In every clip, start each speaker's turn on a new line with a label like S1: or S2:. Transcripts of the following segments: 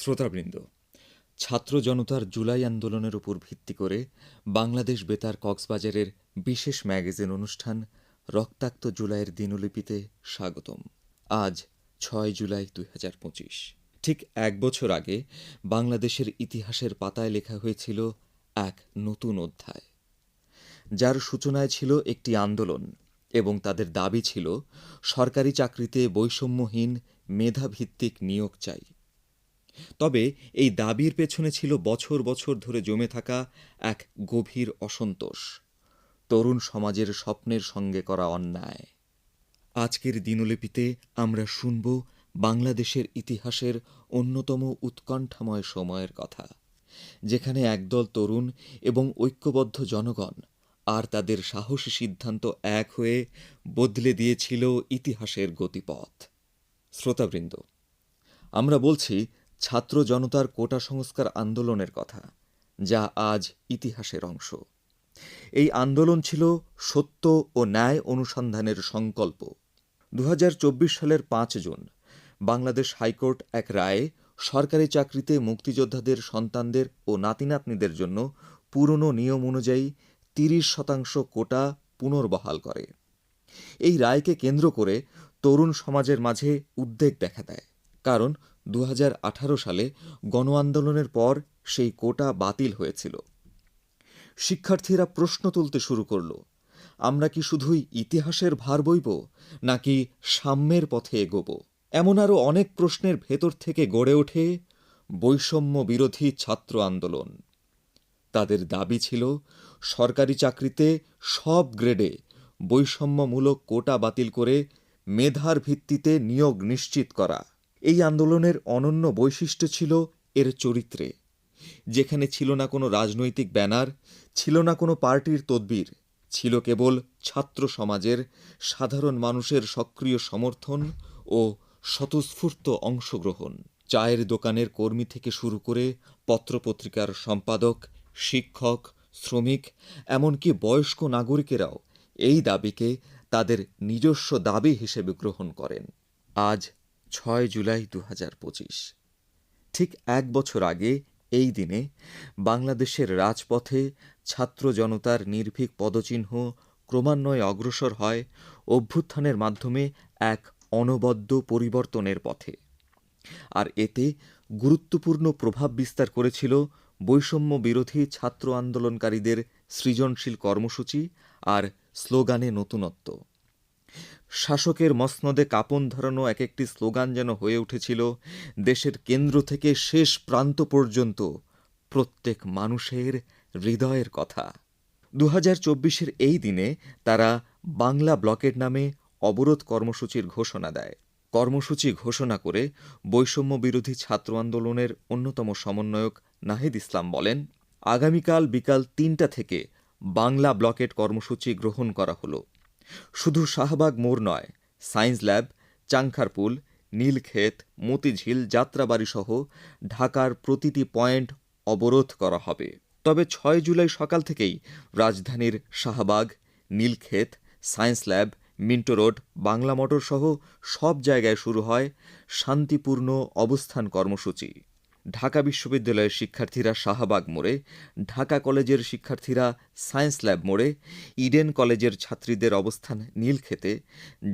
S1: শ্রোতাবৃন্দ, ছাত্র জনতার জুলাই আন্দোলনের উপর ভিত্তি করে বাংলাদেশ বেতার কক্সবাজারের বিশেষ ম্যাগাজিন অনুষ্ঠান রক্তাক্ত জুলাইয়ের দিনলিপিতে স্বাগতম। আজ ৬ জুলাই ২০২৫। ঠিক এক বছর আগে বাংলাদেশের ইতিহাসের পাতায় লেখা হয়েছিল এক নতুন অধ্যায়, যার সূচনায় ছিল একটি আন্দোলন এবং তাদের দাবি ছিল সরকারি চাকরিতে বৈষম্যহীন মেধাভিত্তিক নিয়োগ চাই। তবে এই দাবির পেছনে ছিল বছর বছর ধরে জমে থাকা এক গভীর অসন্তোষ, তরুণ সমাজের স্বপ্নের সঙ্গে করা অন্যায়। আজকের দিনলিপিতে আমরা শুনব বাংলাদেশের ইতিহাসের অন্যতম উৎকণ্ঠাময় সময়ের কথা, যেখানে একদল তরুণ এবং ঐক্যবদ্ধ জনগণ আর তাদের সাহসী সিদ্ধান্ত এক হয়ে বদলে দিয়েছিল ইতিহাসের গতিপথ। শ্রোতাবৃন্দ, আমরা বলছি ছাত্র জনতার কোটা সংস্কার আন্দোলনের কথা, যা আজ ইতিহাসের অংশ। এই আন্দোলন ছিল সত্য ও ন্যায় অনুসন্ধানের সংকল্প। ২০২৪ সালের ৫ জুন বাংলাদেশ হাইকোর্ট এক রায়ে সরকারি চাকরিতে মুক্তিযোদ্ধাদের সন্তানদের ও নাতিনাতনিদের জন্য পুরনো নিয়ম অনুযায়ী ৩০% কোটা পুনর্বহাল করে। এই রায়কে কেন্দ্র করে তরুণ সমাজের মাঝে উদ্বেগ দেখা দেয়, কারণ ২০১৮ সালে গণ আন্দোলনের পর সেই কোটা বাতিল হয়েছিল। শিক্ষার্থীরা প্রশ্ন তুলতে শুরু করল, আমরা কি শুধুই ইতিহাসের ভার বইব, নাকি সাম্যের পথে এগোব? এমন আরও অনেক প্রশ্নের ভেতর থেকে গড়ে ওঠে বৈষম্য বিরোধী ছাত্র আন্দোলন। তাদের দাবি ছিল সরকারি চাকরিতে সব গ্রেডে বৈষম্যমূলক কোটা বাতিল করে মেধার ভিত্তিতে নিয়োগ নিশ্চিত করা। এই আন্দোলনের অনন্য বৈশিষ্ট্য ছিল এর চরিত্রে, যেখানে ছিল না কোনো রাজনৈতিক ব্যানার, ছিল না কোনো পার্টির তদবির, ছিল কেবল ছাত্র সমাজের সাধারণ মানুষের সক্রিয় সমর্থন ও স্বতঃস্ফূর্ত অংশগ্রহণ। চায়ের দোকানের কর্মী থেকে শুরু করে পত্রপত্রিকার সম্পাদক, শিক্ষক, শ্রমিক, এমনকি বয়স্ক নাগরিকেরাও এই দাবিকে তাদের নিজস্ব দাবি হিসেবে গ্রহণ করেন। আজ ৬ জুলাই ২০২৫। ঠিক এক বছর আগে এই দিনে বাংলাদেশের রাজপথে ছাত্র জনতার নির্ভীক পদচিহ্ন ক্রমান্বয়ে অগ্রসর হয় অভ্যুত্থানের মাধ্যমে এক অনবদ্য পরিবর্তনের পথে। আর এতে গুরুত্বপূর্ণ প্রভাব বিস্তার করেছিল বৈষম্য বিরোধী ছাত্র আন্দোলনকারীদের সৃজনশীল কর্মসূচি আর স্লোগানে নতুনত্ব। শাসকের মসনদে কাঁপন ধরানো এক একটি স্লোগান যেন হয়ে উঠেছিল দেশের কেন্দ্র থেকে শেষ প্রান্ত পর্যন্ত প্রত্যেক মানুষের হৃদয়ের কথা। ২০২৪-এর এই দিনে তারা বাংলা ব্লকেট নামে অবরোধ কর্মসূচির ঘোষণা দেয়। কর্মসূচি ঘোষণা করে বৈষম্য বিরোধী ছাত্র আন্দোলনের অন্যতম সমন্বয়ক নাহিদ ইসলাম বলেন, আগামীকাল বিকাল ৩টা থেকে বাংলা ব্লকেট কর্মসূচি গ্রহণ করা হলো। শুধু শাহবাগ মোড় নয়, সায়েন্স ল্যাব, চাংখারপুল, নীলক্ষেত, মতিঝিল, যাত্রাবাড়ি সহ ঢাকার প্রতিটি পয়েন্ট অবরোধ করা হবে। তবে ৬ জুলাই সকাল থেকেই রাজধানীর Shahbag, Nilkhet, science lab, Minto road, Bangla motor সহ সব জায়গায় শুরু হয় শান্তিপূর্ণ অবস্থান কর্মসূচি। ঢাকা বিশ্ববিদ্যালয়ের শিক্ষার্থীরা শাহবাগ মোড়ে, ঢাকা কলেজের শিক্ষার্থীরা সায়েন্স ল্যাব মোড়ে, ইডেন কলেজের ছাত্রীদের অবস্থান নীলক্ষেতে,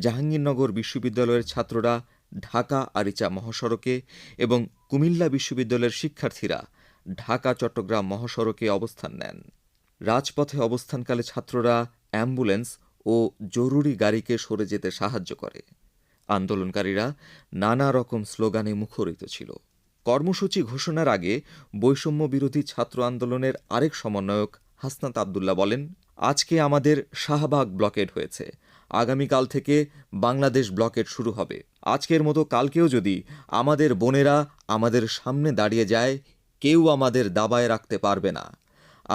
S1: জাহাঙ্গীরনগর বিশ্ববিদ্যালয়ের ছাত্ররা ঢাকা আরিচা মহাসড়কে এবং কুমিল্লা বিশ্ববিদ্যালয়ের শিক্ষার্থীরা ঢাকা চট্টগ্রাম মহাসড়কে অবস্থান নেন। রাজপথে অবস্থানকালে ছাত্ররা অ্যাম্বুলেন্স ও জরুরি গাড়িকে সরে যেতে সাহায্য করে। আন্দোলনকারীরা নানা রকম স্লোগানে মুখরিত ছিল। কর্মসূচি ঘোষণার আগে বৈষম্য বিরোধী ছাত্র আন্দোলনের আরেক সমন্বয়ক হাসনাত আবদুল্লাহ বলেন, আজকে আমাদের শাহবাগ ব্লকেট হয়েছে, আগামীকাল থেকে বাংলাদেশ ব্লকেট শুরু হবে। আজকের মতো কালকেও যদি আমাদের বোনেরা আমাদের সামনে দাঁড়িয়ে যায়, কেউ আমাদের দাবায় রাখতে পারবে না।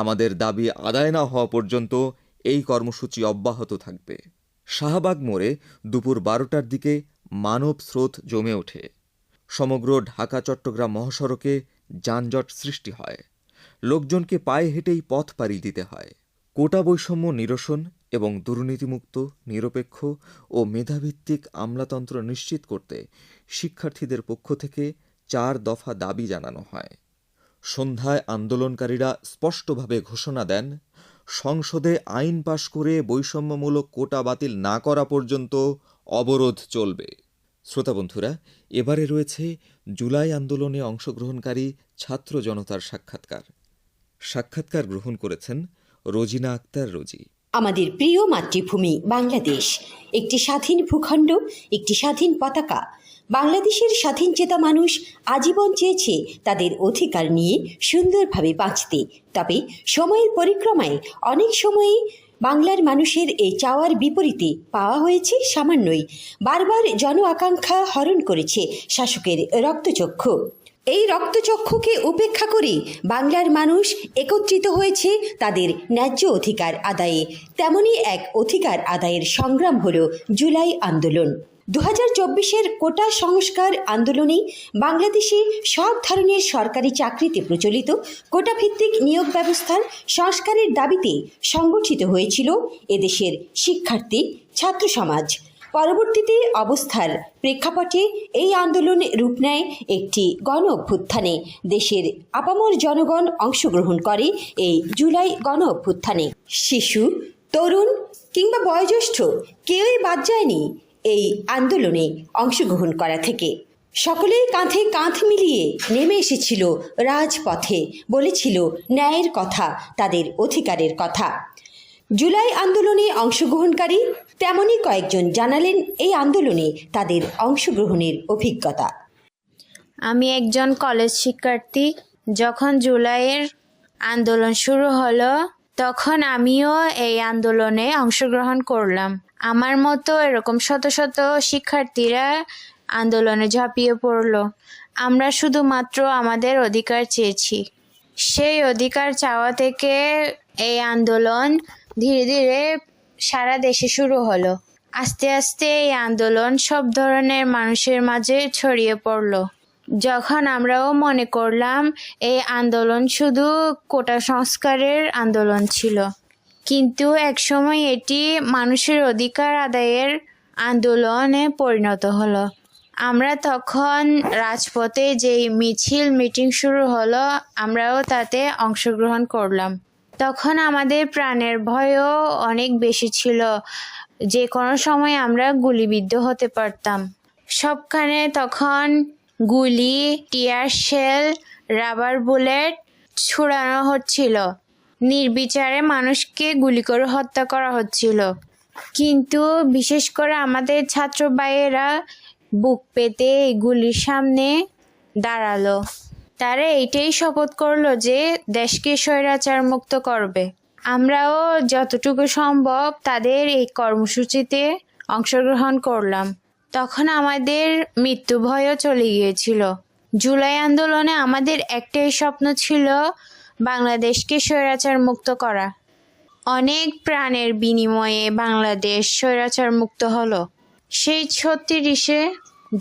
S1: আমাদের দাবি আদায় না হওয়া পর্যন্ত এই কর্মসূচি অব্যাহত থাকবে। শাহবাগ মোড়ে দুপুর ১২টার দিকে মানব স্রোত জমে ওঠে। সমগ্র ঢাকা চট্টগ্রাম মহাসড়কে যানজট সৃষ্টি হয়। লোকজনকে পায়ে হেঁটেই পথ পাড়ি দিতে হয়। কোটা বৈষম্য নিরসন এবং দুর্নীতিমুক্ত, নিরপেক্ষ ও মেধাভিত্তিক আমলাতন্ত্র নিশ্চিত করতে শিক্ষার্থীদের পক্ষ থেকে 4 দফা দাবি জানানো হয়। সন্ধ্যায় আন্দোলনকারীরা স্পষ্টভাবে ঘোষণা দেন, সংসদে আইন পাশ করে বৈষম্যমূলক কোটা বাতিল না করা পর্যন্ত অবরোধ চলবে। শ্রোতা বন্ধুরা, এবারে রয়েছে জুলাই আন্দোলনে অংশগ্রহণকারী ছাত্র জনতার সাক্ষাৎকার গ্রহণ করেছেন রোজিনা আক্তার রোজি।
S2: আমাদের প্রিয় মাতৃভূমি বাংলাদেশ একটি স্বাধীন ভূখণ্ড, একটি স্বাধীন পতাকা। বাংলাদেশের স্বাধীন চেতা মানুষ আজীবন চেয়েছে তাদের অধিকার নিয়ে সুন্দরভাবে বাঁচতে। তবে সময়ের পরিক্রমায় অনেক সময়ই বাংলার মানুষের এই চাওয়ার বিপরীতে পাওয়া হয়েছে সামান্যই। বারবার জন আকাঙ্ক্ষা হরণ করেছে শাসকের রক্তচক্ষু। এই রক্তচক্ষুকে উপেক্ষা করে বাংলার মানুষ একত্রিত হয়েছে তাদের ন্যায্য অধিকার আদায়ে। তেমনই এক অধিকার আদায়ের সংগ্রাম হল জুলাই আন্দোলন। 2024-এর কোটা সংস্কার আন্দোলনে বাংলাদেশে সব ধরনের সরকারি চাকরিতে প্রচলিত কোটাভিত্তিক নিয়োগ ব্যবস্থার সংস্কারের দাবিতে সংগঠিত হয়েছিল এদেশের শিক্ষার্থী ছাত্র সমাজ। পরবর্তীতে অবস্থার প্রেক্ষাপটে এই আন্দোলন রূপ নেয় একটি গণ অভ্যুত্থানে। দেশের আপামর জনগণ অংশগ্রহণ করে এই জুলাই গণ অভ্যুত্থানে। শিশু, তরুণ কিংবা বয়োজ্যেষ্ঠ কেউই বাদ যায়নি এই আন্দোলনে অংশগ্রহণ করা থেকে। সকলেই কাঁধে কাঁধ মিলিয়ে নেমে এসেছিল রাজপথে, বলেছিল ন্যায়ের কথা, তাদের অধিকারের কথা। জুলাই আন্দোলনে অংশগ্রহণকারী তেমনই কয়েকজন জানালেন এই আন্দোলনে তাদের অংশগ্রহণের অভিজ্ঞতা।
S3: আমি একজন কলেজ শিক্ষার্থী। যখন জুলাইয়ের আন্দোলন শুরু হলো তখন আমিও এই আন্দোলনে অংশগ্রহণ করলাম। আমার মতো এরকম শত শত শিক্ষার্থীরা আন্দোলনে ঝাঁপিয়ে পড়ল। আমরা শুধুমাত্র আমাদের অধিকার চেয়েছি। সেই অধিকার চাওয়া থেকে এই আন্দোলন ধীরে ধীরে সারা দেশে শুরু হলো। আস্তে আস্তে এই আন্দোলন সব ধরনের মানুষের মাঝে ছড়িয়ে পড়ল। যখন আমরাও মনে করলাম এই আন্দোলন শুধু কোটা সংস্কারের আন্দোলন ছিল, কিন্তু একসময় এটি মানুষের অধিকার আদায়ের আন্দোলনে পরিণত হলো। আমরা তখন রাজপথে যেই মিটিং শুরু হলো, আমরাও তাতে অংশগ্রহণ করলাম। তখন আমাদের প্রাণের ভয়ও অনেক বেশি ছিল, যে কোনো সময় আমরা গুলিবিদ্ধ হতে পারতাম। সবখানে তখন গুলি, টিয়ার শেল, রাবার বুলেট ছুড়ানো হচ্ছিল। নির্বিচারে মানুষকে গুলি করে হত্যা করা হচ্ছিল। কিন্তু বিশেষ করে আমাদের ছাত্র ভাইয়েরা বুক পেতে এই গুলির সামনে দাঁড়ালো। তারা এইটাই শপথ করলো যে দেশকে স্বৈরাচার মুক্ত করবে। আমরাও যতটুকু সম্ভব তাদের এই কর্মসূচিতে অংশগ্রহণ করলাম। তখন আমাদের মৃত্যু ভয়ও চলে গিয়েছিল। জুলাই আন্দোলনে আমাদের একটাই স্বপ্ন ছিল, বাংলাদেশকে স্বৈরাচার মুক্ত করা। অনেক প্রাণের বিনিময়ে বাংলাদেশ স্বৈরাচার মুক্ত হলো। সেই 36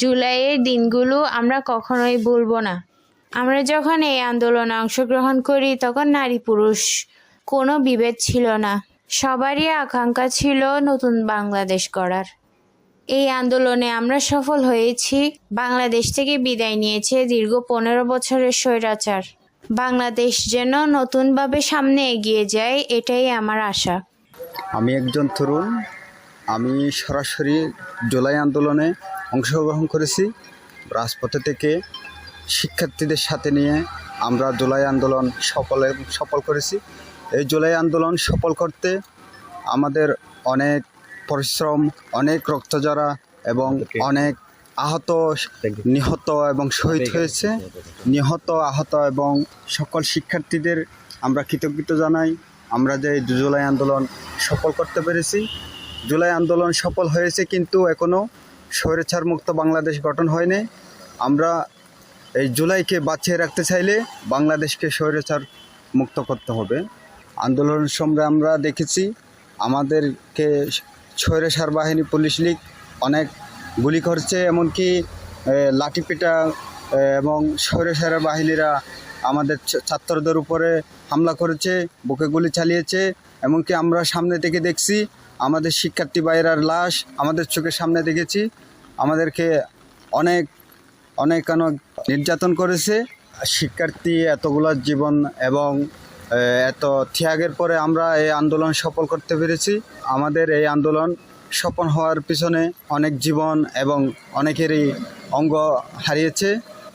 S3: জুলাইয়ের দিনগুলো আমরা কখনোই ভুলব না। আমরা যখন এই আন্দোলনে অংশগ্রহণ করি তখন নারী পুরুষ কোনো বিভেদ ছিল না। সবারই আকাঙ্ক্ষা ছিল নতুন বাংলাদেশ গড়ার। এই আন্দোলনে আমরা সফল হয়েছি। বাংলাদেশ থেকে বিদায় নিয়েছে দীর্ঘ 15 বছরের স্বৈরাচার। বাংলাদেশ যেন নতুনভাবে সামনে এগিয়ে যায়, এটাই আমার আশা।
S4: আমি একজন তরুণ। আমি সরাসরি জুলাই আন্দোলনে অংশগ্রহণ করেছি। রাজপথে থেকে শিক্ষার্থীদের সাথে নিয়ে আমরা জুলাই আন্দোলন সফল করেছি। এই জুলাই আন্দোলন সফল করতে আমাদের অনেক পরিশ্রম, অনেক রক্তঝরা এবং অনেক আহত, নিহত এবং শহীদ হয়েছে। নিহত, আহত এবং সকল শিক্ষার্থীদের আমরা কৃতজ্ঞতা জানাই। আমরা যে জুলাই আন্দোলন সফল করতে পেরেছি। জুলাই আন্দোলন সফল হয়েছে, কিন্তু এখনও স্বৈরাচার মুক্ত বাংলাদেশ গঠন হয়নি। আমরা এই জুলাইকে বাঁচিয়ে রাখতে চাইলে বাংলাদেশকে স্বৈরাচার মুক্ত করতে হবে। আন্দোলনের সময় আমরা দেখেছি আমাদেরকে স্বৈরাচার বাহিনী, পুলিশ লীগ অনেক গুলি করছে, এমনকি লাঠিপিটা এবং স্বৈরাচার বাহিনীরা আমাদের ছাত্রদের উপরে হামলা করেছে, বুকে গুলি চালিয়েছে। এমনকি আমরা সামনে থেকে দেখছি আমাদের শিক্ষার্থী ভাইয়েরার লাশ আমাদের চোখের সামনে দেখেছি। আমাদেরকে অনেক অনেক অনেক নির্যাতন করেছে। শিক্ষার্থী এতগুলো জীবন এবং এত ত্যাগের পরে আমরা এই আন্দোলন সফল করতে পেরেছি। আমাদের এই আন্দোলন সফল হওয়ার পিছনে অনেক জীবন এবং অনেকেরই অঙ্গ হারিয়েছে।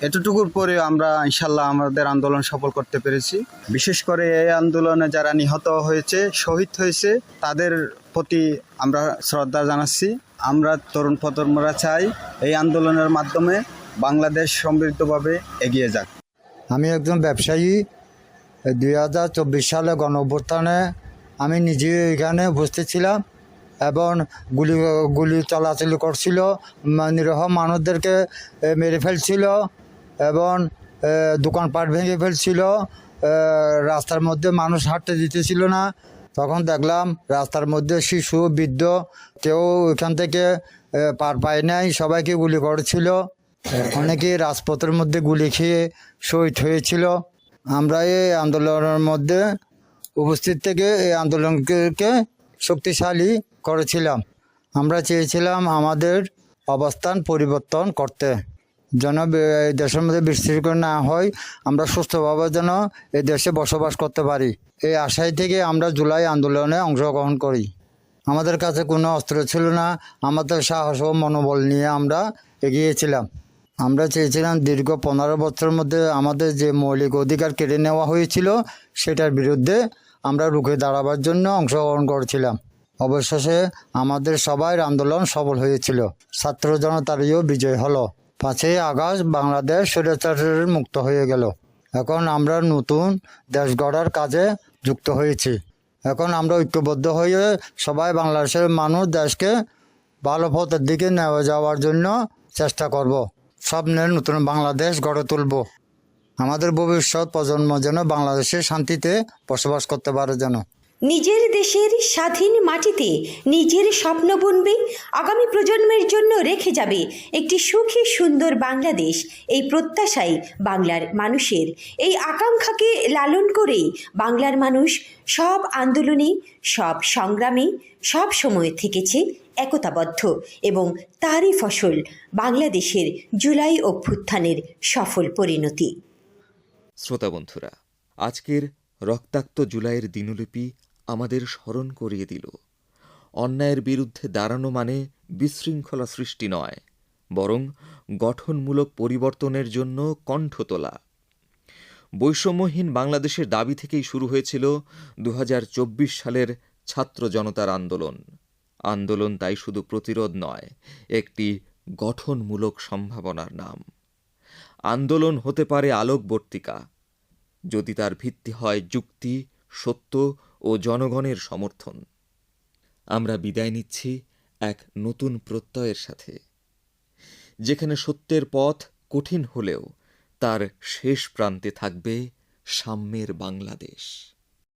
S4: এতটুকুর পরে আমরা ইনশাল্লাহ আমাদের আন্দোলন সফল করতে পেরেছি। বিশেষ করে এই আন্দোলনে যারা নিহত হয়েছে, শহীদ হয়েছে, তাদের প্রতি আমরা শ্রদ্ধা জানাচ্ছি। আমরা তরুণ প্রজন্মরা চাই এই আন্দোলনের মাধ্যমে বাংলাদেশ সমৃদ্ধভাবে এগিয়ে যাক।
S5: আমি একজন ব্যবসায়ী। 2024 সালে গণঅভ্যুত্থানে আমি নিজে এখানে উপস্থিত ছিলাম এবং গুলি চলাচল করছিল, নিরীহ মানুষদেরকে মেরে ফেলছিল এবং দোকানপাট ভেঙে ফেলছিল, রাস্তার মধ্যে মানুষ হাঁটতে দিতেছিল না। তখন দেখলাম রাস্তার মধ্যে শিশু, বৃদ্ধ কেউ এখান থেকে পার পায় নাই, সবাইকে গুলি করেছিল। অনেকে রাজপথের মধ্যে গুলি খেয়ে শহীদ হয়েছিল। আমরা এই আন্দোলনের মধ্যে উপস্থিত থেকে এই আন্দোলনকে শক্তিশালী করেছিলাম। আমরা চেয়েছিলাম আমাদের অবস্থান পরিবর্তন করতে, যেন এই দেশের মধ্যে বিশৃঙ্খলা না হয়, আমরা সুস্থভাবে যেন এই দেশে বসবাস করতে পারি। এই আশায় থেকে আমরা জুলাই আন্দোলনে অংশগ্রহণ করি। আমাদের কাছে কোনো অস্ত্র ছিল না, আমাদের সাহস ও মনোবল নিয়ে আমরা এগিয়েছিলাম। আমরা চেয়েছিলাম দীর্ঘ 15 বছরের মধ্যে আমাদের যে মৌলিক অধিকার কেড়ে নেওয়া হয়েছিল সেটার বিরুদ্ধে আমরা রুখে দাঁড়াবার জন্য অংশগ্রহণ করেছিলাম। অবশেষে আমাদের সবার আন্দোলন সফল হয়েছিল, ছাত্র জনতারও বিজয় হলো। 5ই আগস্ট বাংলাদেশ স্বৈরাচারের মুক্ত হয়ে গেল। এখন আমরা নতুন দেশ গড়ার কাজে যুক্ত হয়েছি। এখন আমরা ঐক্যবদ্ধ হয়ে সবাই বাংলাদেশের মানুষ দেশকে ভালো পথের দিকে নেওয়া যাওয়ার জন্য চেষ্টা করব। স্বপ্নের নতুন বাংলাদেশ গড়ে তুলব। আমাদের ভবিষ্যৎ প্রজন্ম যেন বাংলাদেশে শান্তিতে বসবাস করতে পারে যেন।
S2: নিজের দেশের স্বাধীন মাটিতে নিজের স্বপ্ন বুনবে, আগামী প্রজন্মের জন্য রেখে যাবে একটি সুখী সুন্দর বাংলাদেশ। এই প্রত্যাশাই বাংলার মানুষের। এই আকাঙ্ক্ষাকে লালন করে বাংলার মানুষ সব আন্দোলনে, সব সংগ্রামে, সব সময় থেকেছে একতাবদ্ধ এবং তারই ফসল বাংলাদেশের জুলাই অভ্যুত্থানের সফল পরিণতি।
S1: শ্রোতা বন্ধুরা, আজকের রক্তাক্ত জুলাইয়ের দিনলিপি আমাদের স্মরণ করিয়ে দিল, অন্যায়ের বিরুদ্ধে দাঁড়ানো মানে বিশৃঙ্খলা সৃষ্টি নয়, বরং গঠনমূলক পরিবর্তনের জন্য কণ্ঠ তোলা। বৈষম্যহীন বাংলাদেশের দাবি থেকেই শুরু হয়েছিল 2024 সালের ছাত্র জনতার আন্দোলন। আন্দোলন তাই শুধু প্রতিরোধ নয়, একটি গঠনমূলক সম্ভাবনার নাম। আন্দোলন হতে পারে আলোকবর্তিকা, যদি তার ভিত্তি হয় যুক্তি, সত্য ও জনগণের সমর্থন। আমরা বিদায় নিচ্ছি এক নতুন প্রত্যয়ের সাথে, যেখানে সত্যের পথ কঠিন হলেও তার শেষ প্রান্তে থাকবে সাম্যের বাংলাদেশ।